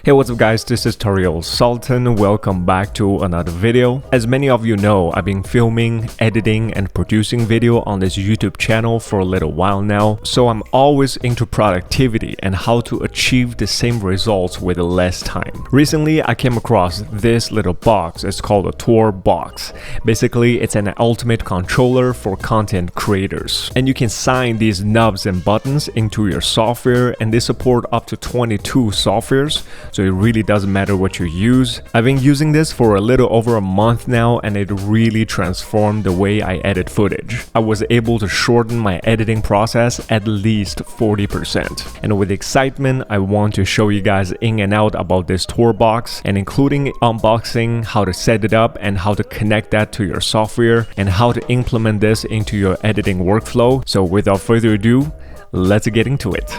Hey, what's up guys, this is Tario Sultan. Welcome back to another video. As many of you know, I've been filming, editing and producing video on this YouTube channel for a little while now. So I'm always into productivity and how to achieve the same results with less time. Recently, I came across this little box. It's called a TourBox. Basically, it's an ultimate controller for content creators. And you can sign these knobs and buttons into your software, and they support up to 22 softwares. So it really doesn't matter what you use. I've been using this for a little over a month now, and it really transformed the way I edit footage. I was able to shorten my editing process at least 40%. And with excitement, I want to show you guys in and out about this TourBox, and including unboxing, how to set it up and how to connect that to your software and how to implement this into your editing workflow. So without further ado, let's get into it.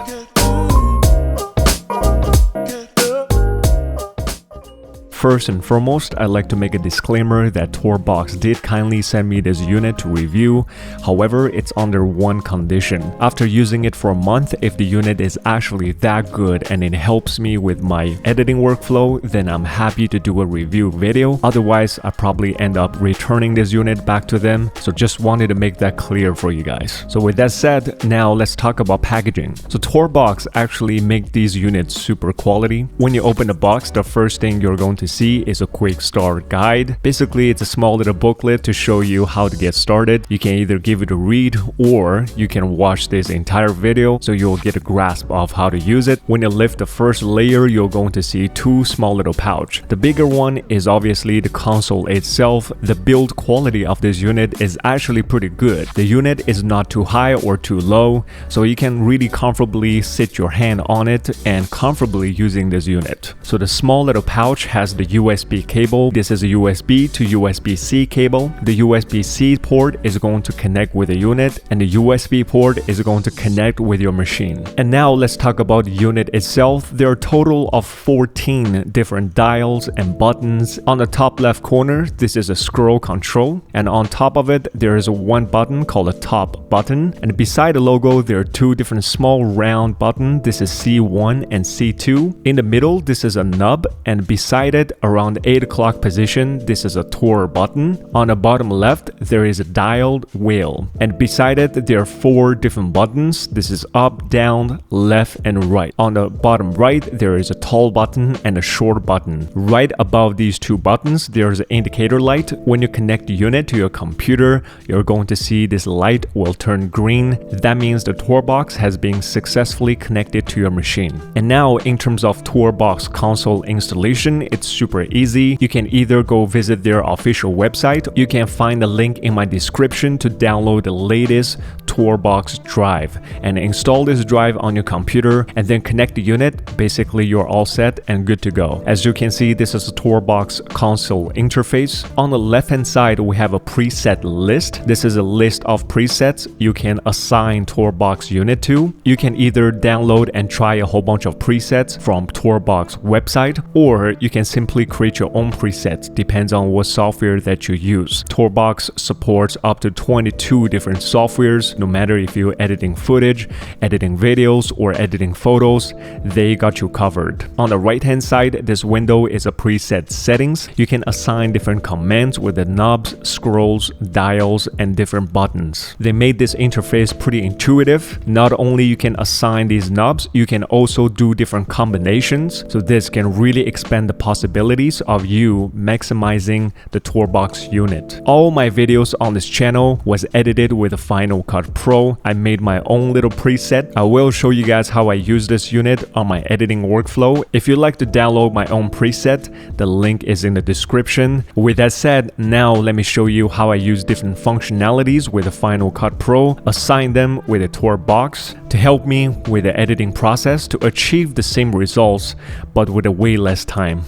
First and foremost, I'd like to make a disclaimer that TourBox did kindly send me this unit to review. However, it's under one condition. After using it for a month, if the unit is actually that good and it helps me with my editing workflow, then I'm happy to do a review video. Otherwise, I probably end up returning this unit back to them. So just wanted to make that clear for you guys. So with that said, now let's talk about packaging. So TourBox actually make these units super quality. When you open the box, the first thing you're going to see is a quick start guide. Basically, it's a small little booklet to show you how to get started. You can either give it a read or you can watch this entire video so you'll get a grasp of how to use it. When you lift the first layer, you're going to see two small little pouch. The bigger one is obviously the console itself. The build quality of this unit is actually pretty good. The unit is not too high or too low, so you can really comfortably sit your hand on it and comfortably using this unit. So the small little pouch has the USB cable. This is a USB to USB-C cable. The USB-C port is going to connect with the unit, and the USB port is going to connect with your machine. And now let's talk about the unit itself. There are a total of 14 different dials and buttons. On the top left corner, this is a scroll control, and on top of it, there is one button called a top button. And beside the logo, there are two different small round buttons. This is C1 and C2. In the middle, this is a nub, and beside it, around 8 o'clock position, this is a Tour button. On the bottom left, there is a dialed wheel, and beside it, there are 4 different buttons. This is up, down, left, and right. On the bottom right, there is a tall button and a short button. Right above these 2 buttons, there is an indicator light. When you connect the unit to your computer, you're going to see this light will turn green. That means the TourBox has been successfully connected to your machine. And now, in terms of TourBox console installation, it's super easy. You can either go visit their official website. You can find the link in my description to download the latest TourBox drive and install this drive on your computer and then connect the unit. Basically, you're all set and good to go. As you can see, this is a TourBox console interface. On the left hand side, we have a preset list. This is a list of presets you can assign TourBox unit to. You can either download and try a whole bunch of presets from TourBox website, or you can simply create your own presets. Depends on what software that you use. TourBox supports up to 22 different softwares. No matter if you're editing footage, editing videos, or editing photos, they got you covered. On the right hand side, this window is a preset settings. You can assign different commands with the knobs, scrolls, dials, and different buttons. They made this interface pretty intuitive. Not only you can assign these knobs, you can also do different combinations. So this can really expand the possibilities of you maximizing the TourBox unit. All my videos on this channel was edited with Final Cut Pro. I made my own little preset. I will show you guys how I use this unit on my editing workflow. If you'd like to download my own preset, the link is in the description. With that said, now let me show you how I use different functionalities with the Final Cut Pro, assign them with a TourBox to help me with the editing process to achieve the same results, but with a way less time.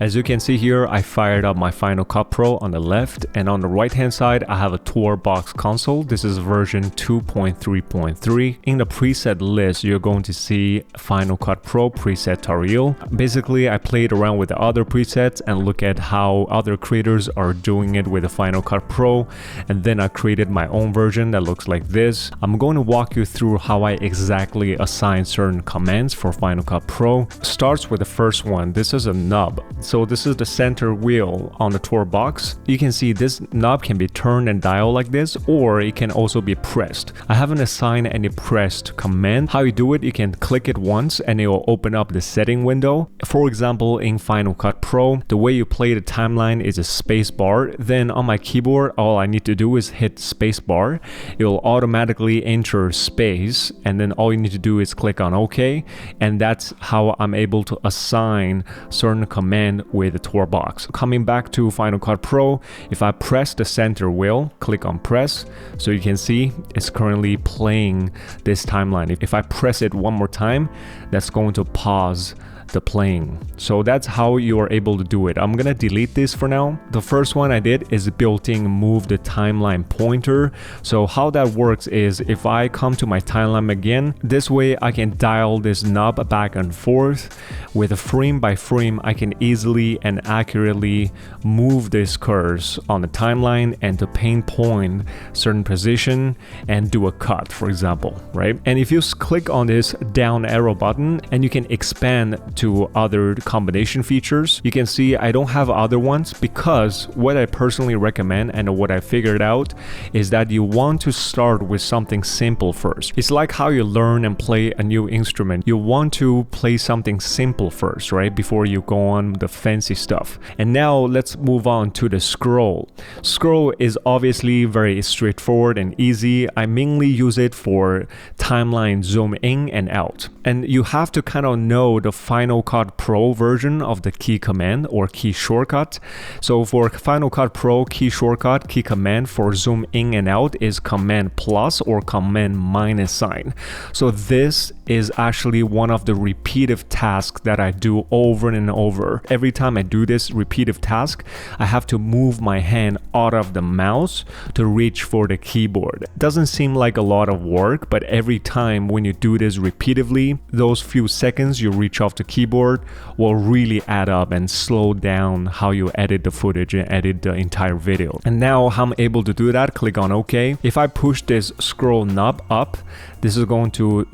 As you can see here, I fired up my Final Cut Pro on the left, and on the right hand side I have a TourBox console. This is version 2.3.3. In the preset list, you're going to see Final Cut Pro preset Tario. Basically, I played around with the other presets and look at how other creators are doing it with the Final Cut Pro, and then I created my own version that looks like this. I'm going to walk you through how I exactly assign certain commands for Final Cut Pro. Starts with the first one. This is a nub. So this is the center wheel on the TourBox. You can see this knob can be turned and dialed like this, or it can also be pressed. I haven't assigned any pressed command. How you do it, you can click it once and it will open up the setting window. For example, in Final Cut Pro, the way you play the timeline is a space bar. Then on my keyboard, all I need to do is hit space bar. It will automatically enter space, and then all you need to do is click on OK, and that's how I'm able to assign certain command with the TourBox. Coming back to Final Cut Pro, if I press the center wheel, click on press, so you can see it's currently playing this timeline. If I press it one more time, that's going to pause the playing. So that's how you are able to do it. I'm gonna delete this for now. The first one I did is built-in move the timeline pointer. So how that works is if I come to my timeline again, this way I can dial this knob back and forth. With a frame by frame, I can easily and accurately move this cursor on the timeline and to pinpoint certain position and do a cut, for example, right? And if you click on this down arrow button, and you can expand to other combination features, you can see I don't have other ones, because what I personally recommend and what I figured out is that you want to start with something simple first. It's like how you learn and play a new instrument. You want to play something simple first, right? Before you go on the fancy stuff. And now let's move on to the scroll. Scroll is obviously very straightforward and easy. I mainly use it for timeline zoom in and out. And you have to kind of know the Final Cut Pro version of the key command or key shortcut. So for Final Cut Pro key shortcut, key command for zoom in and out is command plus or command minus sign. So this is actually one of the repetitive tasks that I do over and over. Every time I do this repetitive task, I have to move my hand out of the mouse to reach for the keyboard. It doesn't seem like a lot of work, but every time when you do this repeatedly, those few seconds you reach off the keyboard will really add up and slow down how you edit the footage and edit the entire video. And now how I'm able to do that, click on OK. If I push this scroll knob up, this is going to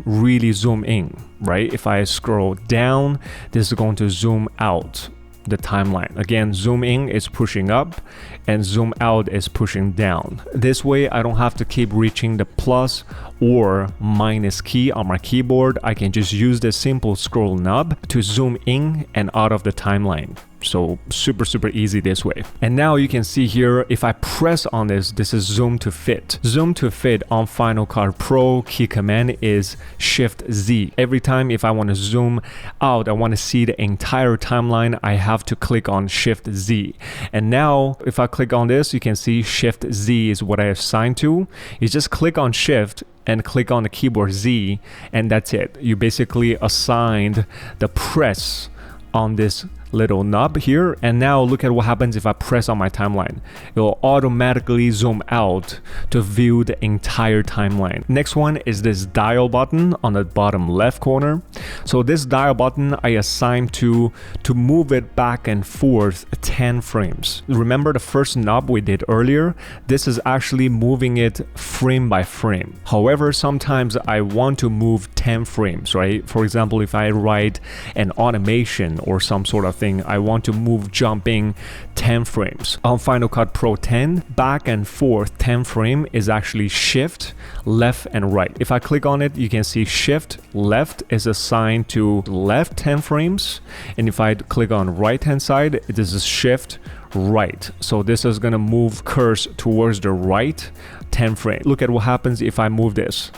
really zoom in, right? If I scroll down, this is going to zoom out the timeline. Again, zoom in is pushing up and zoom out is pushing down. This way I don't have to keep reaching the plus or minus key on my keyboard. I can just use the simple scroll knob to zoom in and out of the timeline. So super easy this way. And now you can see here, if I press on this, this is zoom to fit. Zoom to fit on Final Cut Pro key command is Shift Z. Every time if I want to zoom out, I want to see the entire timeline, I have to click on Shift Z. And now if I click on this, you can see Shift Z is what I assigned to. You just click on Shift and click on the keyboard Z, and that's it. You basically assigned the press on this little knob here. And now look at what happens if I press on my timeline. It will automatically zoom out to view the entire timeline. Next one is this dial button on the bottom left corner. So this dial button I assigned to move it back and forth 10 frames. Remember the first knob we did earlier? This is actually moving it frame by frame. However, sometimes I want to move 10 frames, right? For example, if I write an automation or some sort of thing, I want to move jumping 10 frames. On Final Cut Pro 10, back and forth 10 frame is actually shift, left and right. If I click on it, you can see shift left is assigned to left 10 frames. And if I click on right hand side, this is shift right. So this is gonna move cursor towards the right 10 frame. Look at what happens if I move this.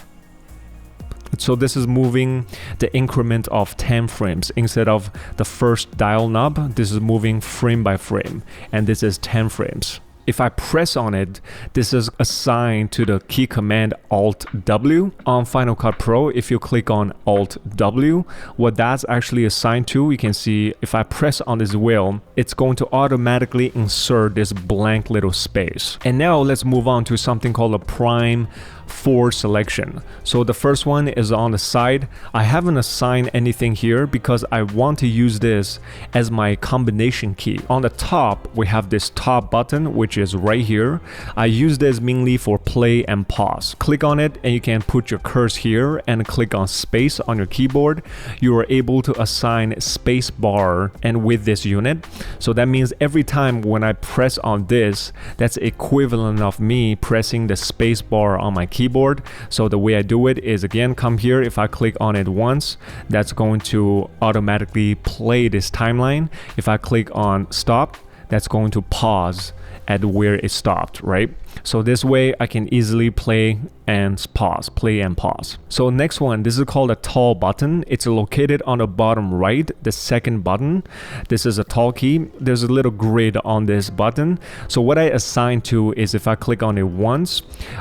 So this is moving the increment of 10 frames instead of the first dial knob. This is moving frame by frame, and this is 10 frames. If I press on it, this is assigned to the key command Alt W. On Final Cut Pro, if you click on Alt W, what that's actually assigned to, you can see if I press on this wheel, it's going to automatically insert this blank little space. And now let's move on to something called a prime 4 selection. So the first one is on the side. I haven't assigned anything here because I want to use this as my combination key. On the top, we have this top button, which is right here. I use this mainly for play and pause. Click on it and you can put your cursor here and click on space on your keyboard. You are able to assign space bar and with this unit. So that means every time when I press on this, that's equivalent of me pressing the space bar on my keyboard. So the way I do it is, again, come here. If I click on it once, that's going to automatically play this timeline. If I click on stop, that's going to pause at where it stopped, right? So this way I can easily play and pause, play and pause. So next one, this is called a tall button. It's located on the bottom right, the second button. This is a tall key. There's a little grid on this button. So what I assign to is if I click on it once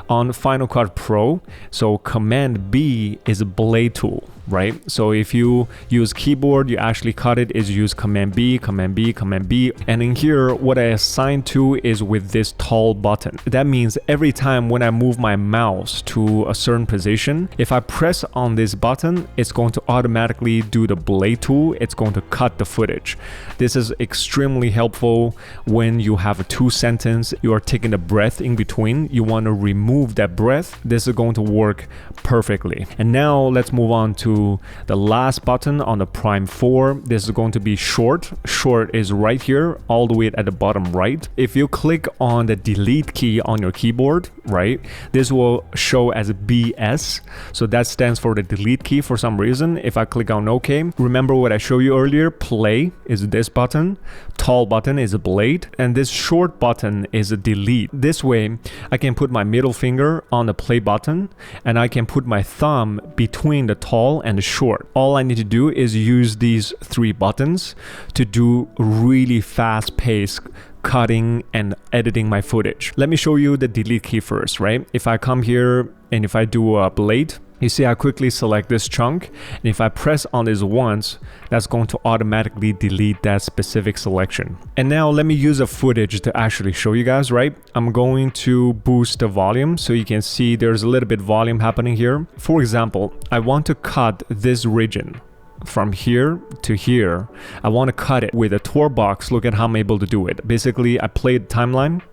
on Final Cut Pro, so Command B is a blade tool, right? So if you use keyboard, you actually cut it, is use Command B, Command B, Command B. And in here, what I assign to is with this tall button. That means every time when I move my mouse to a certain position, if I press on this button, it's going to automatically do the blade tool. It's going to cut the footage. This is extremely helpful when you have a 2-sentence, you are taking a breath in between, you want to remove that breath. This is going to work perfectly. And now let's move on to the last button on the Prime 4. This is going to be short. Short is right here, all the way at the bottom right. If you click on the delete key on your keyboard, right, this will show as BS. So that stands for the delete key for some reason. If I click on OK, remember what I showed you earlier, play is this button, tall button is a blade, and this short button is a delete. This way, I can put my middle finger on the play button and I can put my thumb between the tall and the short. All I need to do is use these 3 buttons to do really fast-paced cutting and editing my footage. Let me show you the delete key first, right? If I come here and if I do a blade, you see I quickly select this chunk, and if I press on this once, that's going to automatically delete that specific selection. And now let me use a footage to actually show you guys, right? I'm going to boost the volume so you can see there's a little bit volume happening here. For example, I want to cut this region from here to here. I want to cut it with a TourBox. Look at how I'm able to do it. Basically, I play the timeline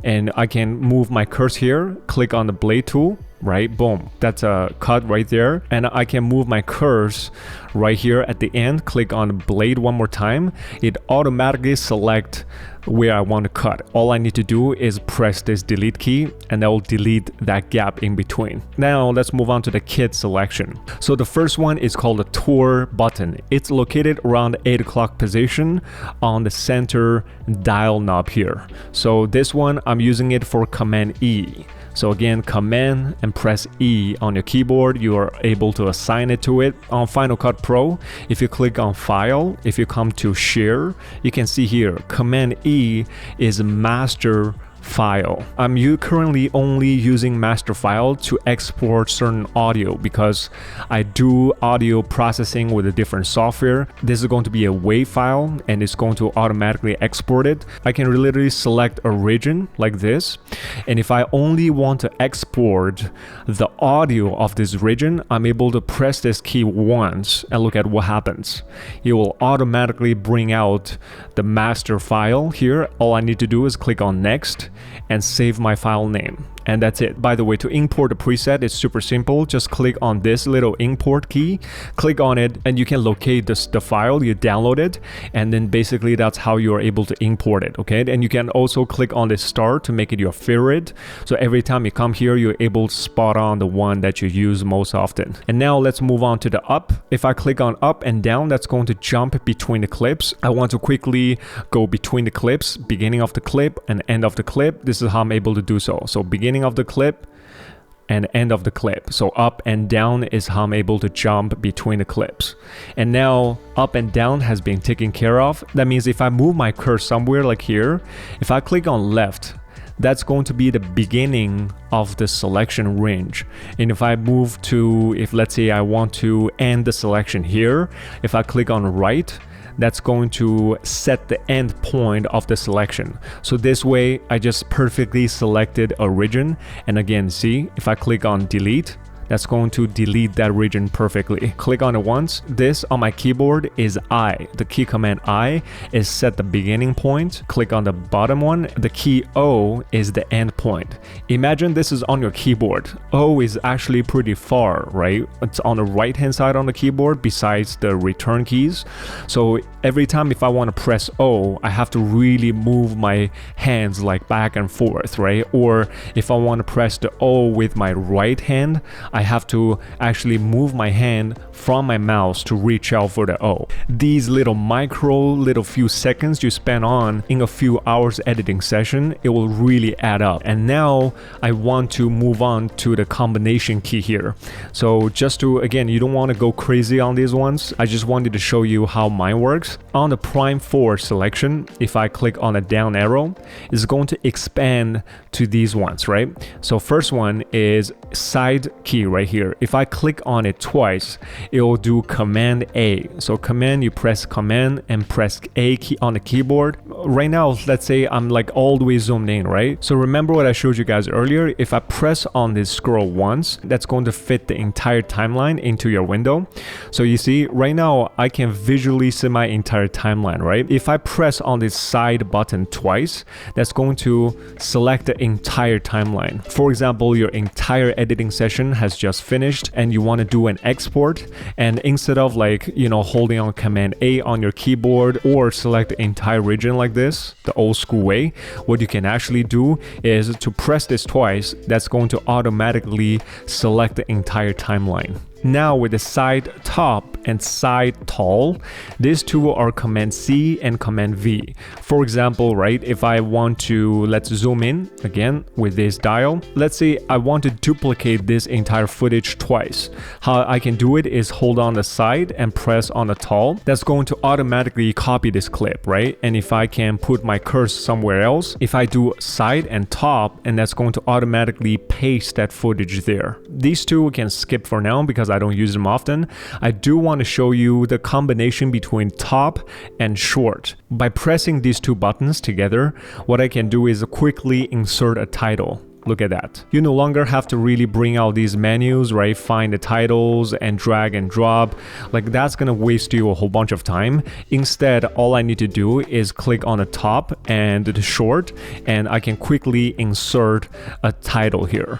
and I can move my cursor here, click on the blade tool, right? Boom, that's a cut right there. And I can move my cursor right here at the end, click on the blade one more time. It automatically select where I want to cut. All I need to do is press this delete key and that will delete that gap in between. Now let's move on to the kit selection. So the first one is called the Tour button. It's located around 8 o'clock position on the center dial knob here. So this one, I'm using it for Command E. So again, Command and press E on your keyboard, you are able to assign it to it. On Final Cut Pro, if you click on File, if you come to Share, you can see here, Command E is master file. I'm currently only using master file to export certain audio because I do audio processing with a different software. This is going to be a WAV file and it's going to automatically export it. I can literally select a region like this, and if I only want to export the audio of this region, I'm able to press this key once and look at what happens. It will automatically bring out the master file here. All I need to do is click on next and save my file name. And that's it. By the way, to import a preset, it's super simple. Just click on this little import key, click on it, and you can locate the file, you download it, and then basically that's how you are able to import it, okay? And you can also click on this star to make it your favorite. So every time you come here, you're able to spot on the one that you use most often. And now let's move on to the up. If I click on up and down, that's going to jump between the clips. I want to quickly go between the clips, beginning of the clip and end of the clip. This is how I'm able to do so. So beginning of the clip, and end of the clip. So up and down is how I'm able to jump between the clips. And now up and down has been taken care of. That means if I move my cursor somewhere like here, if I click on left, that's going to be the beginning of the selection range. And if I move to, if let's say I want to end the selection here, if I click on right, that's going to set the end point of the selection. So this way, I just perfectly selected a region. And again, see, if I click on delete, that's going to delete that region perfectly. Click on it once. This on my keyboard is I. The key command I is set the beginning point. Click on the bottom one. The key O is the end point. Imagine this is on your keyboard. O is actually pretty far, right? It's on the right hand side on the keyboard besides the return keys. So every time if I want to press O, I have to really move my hands like back and forth, right? Or if I want to press the O with my right hand, I have to actually move my hand from my mouse to reach out for the O. These little few seconds you spend on in a few hours editing session, it will really add up. And now I want to move on to the combination key here. So just to, again, you don't want to go crazy on these ones. I just wanted to show you how mine works. On the prime 4 selection, if I click on a down arrow, it's going to expand to these ones, right? So first one is side key right here. If I click on it twice, it will do Command A. So Command, you press Command and press A key on the keyboard. Right now, let's say I'm like all the way zoomed in, right? So remember what I showed you guys earlier? If I press on this scroll once, that's going to fit the entire timeline into your window. So you see, right now, I can visually see my entire timeline, right? If I press on this side button twice, that's going to select the entire timeline. For example, your entire editing session has just finished and you want to do an export, and instead of like, you know, holding on Command A on your keyboard or select the entire region like this, the old school way, what you can actually do is to press this twice. That's going to automatically select the entire timeline. Now with the side top and side tall, these two are Command C and Command V. For example, right, if I want to, let's zoom in again with this dial. Let's say I want to duplicate this entire footage twice. How I can do it is hold on the side and press on the tall. That's going to automatically copy this clip, right? And if I can put my cursor somewhere else, if I do side and top, and that's going to automatically paste that footage there. These two we can skip for now because I don't use them often. I do want to show you the combination between top and short. By pressing these two buttons together, what I can do is quickly insert a title. Look at that. You no longer have to really bring out these menus, right? Find the titles and drag and drop. Like that's gonna waste you a whole bunch of time. Instead, all I need to do is click on the top and the short, and I can quickly insert a title here.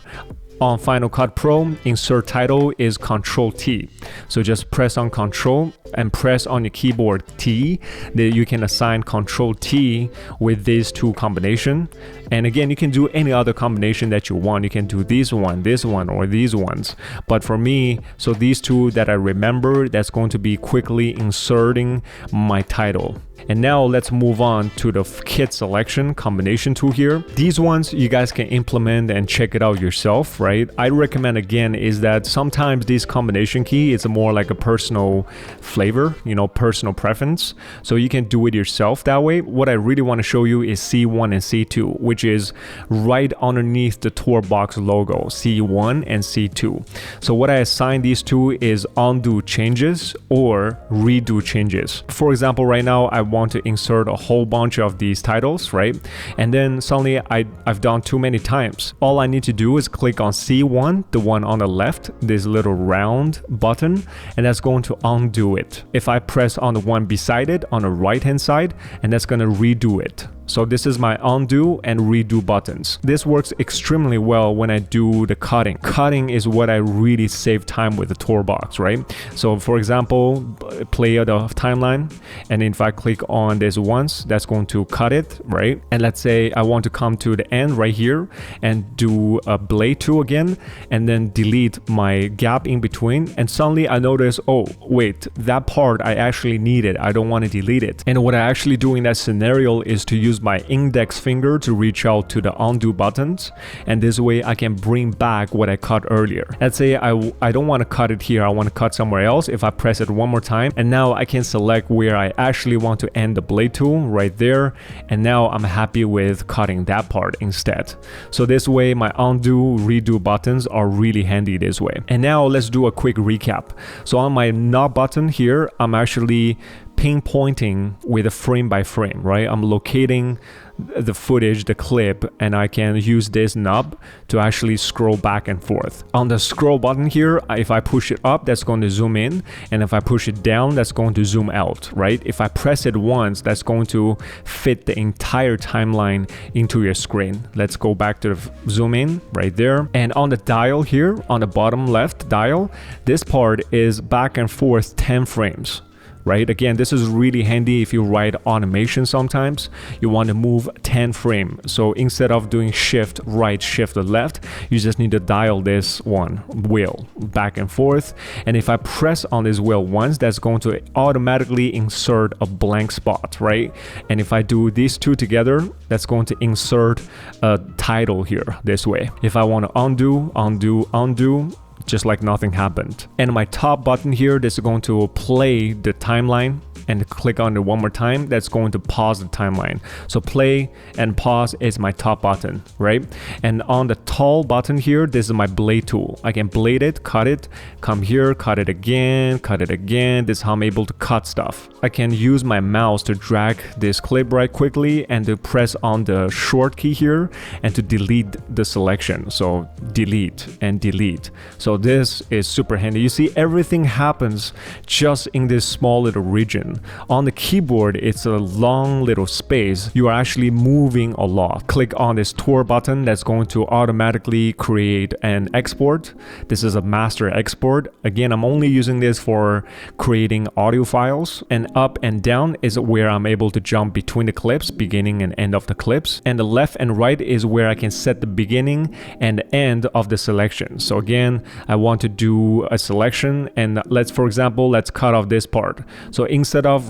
On Final Cut Pro, insert title is Control T. So just press on Control and press on your keyboard T. Then you can assign Control T with these two combination. And again, you can do any other combination that you want. You can do this one, or these ones. But for me, so these two that I remember, that's going to be quickly inserting my title. And now let's move on to the kit selection combination tool here. These ones you guys can implement and check it out yourself, right? I recommend again is that sometimes this combination key is more like a personal flavor, you know, personal preference. So you can do it yourself that way. What I really want to show you is C1 and C2, which is right underneath the TourBox logo, C1 and C2. So what I assign these two is undo changes or redo changes. For example, right now I want to insert a whole bunch of these titles, right? And then suddenly I've done too many times. All I need to do is click on C1, the one on the left, this little round button, and that's going to undo it. If I press on the one beside it on the right hand side, and that's going to redo it. So this is my undo and redo buttons. This works extremely well when I do the cutting. Cutting is what I really save time with the TourBox, right? So for example, play the timeline, and if I click on this once, that's going to cut it, right? And let's say I want to come to the end right here and do a blade tool again, and then delete my gap in between. And suddenly I notice, oh, wait, that part I actually need it. I don't want to delete it. And what I actually do in that scenario is to use use my index finger to reach out to the undo buttons, and this way I can bring back what I cut earlier. Let's say I don't want to cut it here, I want to cut somewhere else. If I press it one more time, and now I can select where I actually want to end the blade tool right there, and now I'm happy with cutting that part instead. So this way my undo, redo buttons are really handy this way. And now let's do a quick recap. So on my knob button here, I'm actually pinpointing with a frame by frame, right? I'm locating the footage, the clip, and I can use this knob to actually scroll back and forth. On the scroll button here, if I push it up, that's going to zoom in, and if I push it down, that's going to zoom out, right? If I press it once, that's going to fit the entire timeline into your screen. Let's go back to the zoom in right there. And on the dial here, on the bottom left dial, this part is back and forth 10 frames. Right? Again, this is really handy if you write automation sometimes. You want to move 10 frames. So instead of doing shift right, shift left, you just need to dial this one wheel back and forth. And if I press on this wheel once, that's going to automatically insert a blank spot, right? And if I do these two together, that's going to insert a title here this way. If I want to undo, undo, undo, just like nothing happened. And my top button here, this is going to play the timeline, and click on it one more time, that's going to pause the timeline. So play and pause is my top button, right? And on the tall button here, this is my blade tool. I can blade it, cut it, come here, cut it again, cut it again. This is how I'm able to cut stuff. I can use my mouse to drag this clip right quickly and to press on the short key here and to delete the selection. So delete and delete. So this is super handy. You see, everything happens just in this small little region. On the keyboard, it's a long little space. You are actually moving a lot. Click on this Tour button, that's going to automatically create an export. This is a master export. Again, I'm only using this for creating audio files. And up and down is where I'm able to jump between the clips, beginning and end of the clips. And the left and right is where I can set the beginning and end of the selection. So again, I want to do a selection, and for example, let's cut off this part. So instead of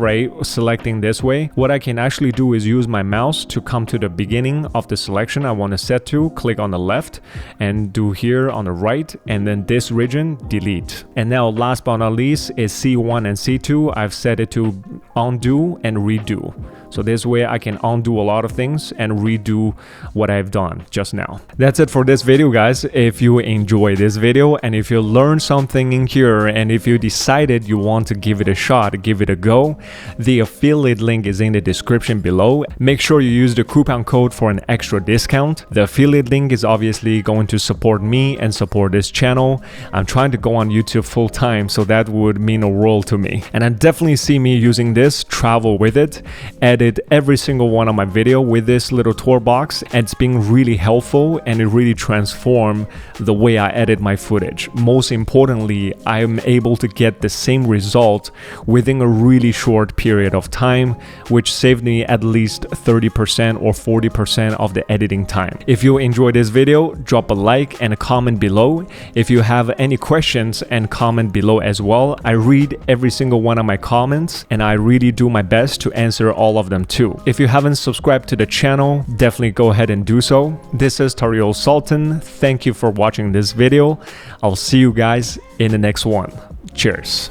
selecting this way, what I can actually do is use my mouse to come to the beginning of the selection I want to set to, click on the left and do here on the right, and then this region, delete. And now last but not least is C1 and C2. I've set it to undo and redo. So this way I can undo a lot of things and redo what I've done just now. That's it for this video, guys. If you enjoy this video and if you learned something in here, and if you decided you want to give it a shot, give it a go, the affiliate link is in the description below. Make sure you use the coupon code for an extra discount. The affiliate link is obviously going to support me and support this channel. I'm trying to go on YouTube full time, so that would mean a world to me. And I definitely see me using this, travel with it, edit every single one of my video with this little TourBox, and it's been really helpful, and it really transformed the way I edit my footage. Most importantly, I am able to get the same result within a really short period of time, which saved me at least 30% or 40% of the editing time. If you enjoyed this video, drop a like and a comment below. If you have any questions, and comment below as well. I read every single one of my comments, and I really do my best to answer all of them too. If you haven't subscribed to the channel, definitely go ahead and do so. This is Tario Sultan. Thank you for watching this video. I'll see you guys in the next one. Cheers.